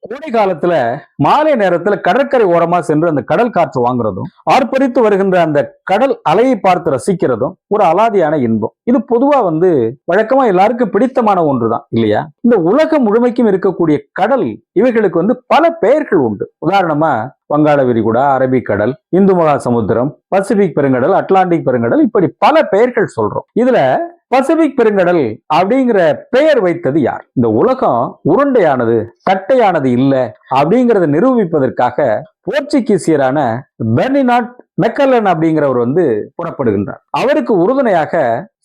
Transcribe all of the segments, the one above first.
கோடை காலத்துல மாலை நேரத்துல கடற்கரை ஓரமா சென்று அந்த கடல் காற்று வாங்குறதும், ஆர்ப்பரித்து வருகின்ற அந்த கடல் அலையை பார்த்து ரசிக்கிறதும் ஒரு அலாதியான இன்பம். இது பொதுவா வழக்கமா எல்லாருக்கும் பிடித்தமான ஒன்றுதான் இல்லையா? இந்த உலகம் முழுமைக்கும் இருக்கக்கூடிய கடல் இவைகளுக்கு பல பெயர்கள் உண்டு. உதாரணமா வங்காள விரிகுடா, அரபிக்கடல், இந்து மகா சமுத்திரம், பசிபிக் பெருங்கடல், அட்லாண்டிக் பெருங்கடல், இப்படி பல பெயர்கள் சொல்றோம். இதுல பசிபிக் பெருங்கடல் அப்படிங்கிற பெயர் வைத்தது யார்? இந்த உலகம் உருண்டையானது, தட்டையானது இல்ல அப்படிங்கறத நிரூபிப்பதற்காக போர்ச்சுகீசியரான பெர்னினாட் மெக்கல்லன் அப்படிங்கிறவர் புறப்படுகின்றார். அவருக்கு உறுதுணையாக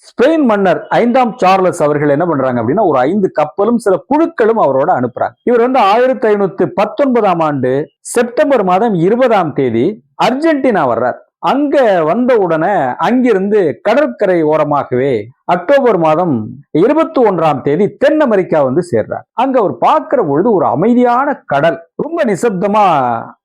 ஸ்பெயின் மன்னர் 5ஆம் சார்லஸ் அவர்கள் என்ன பண்றாங்க அப்படின்னா ஒரு 5 கப்பலும் சில குழுக்களும் அவரோட அனுப்புறாங்க. இவர் 1519ஆம் ஆண்டு செப்டம்பர் மாதம் 20ஆம் தேதி அர்ஜென்டினா வர்றார். அங்க வந்த உடனே அங்கிருந்து கடற்கரை ஓரமாகவே அக்டோபர் மாதம் 21ஆம் தேதி தென் அமெரிக்கா சேர்றார். அங்க அவர் பார்க்கிற பொழுது ஒரு அமைதியான கடல், ரொம்ப நிசப்தமா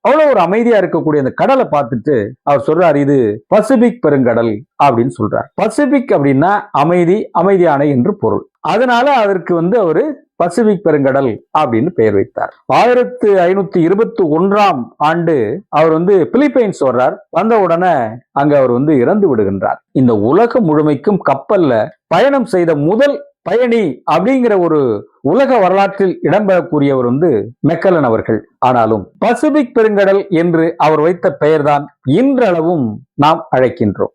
அவ்வளவு ஒரு அமைதியா இருக்கக்கூடிய அந்த கடலை பார்த்துட்டு அவர் சொல்றாரு, இது பசிபிக் பெருங்கடல் அப்படின்னு சொல்றார். பசிபிக் அப்படின்னா அமைதி, அமைதியான என்று பொருள். அதனால அதற்கு அவரு பசிபிக் பெருங்கடல் அப்படின்னு பெயர் வைத்தார். 1521ஆம் ஆண்டு அவர் பிலிப்பைன்ஸ் வர்றார். வந்த உடனே அங்க அவர் இறந்து விடுகின்றார். இந்த உலகம் முழுமைக்கும் கப்பல்ல பயணம் செய்த முதல் பயணி அப்படிங்கிற ஒரு உலக வரலாற்றில் இடம்பெறக்கூடியவர் மெக்கல்லன் அவர்கள். ஆனாலும் பசிபிக் பெருங்கடல் என்று அவர் வைத்த பெயர்தான் இன்றளவும் நாம் அழைக்கின்றோம்.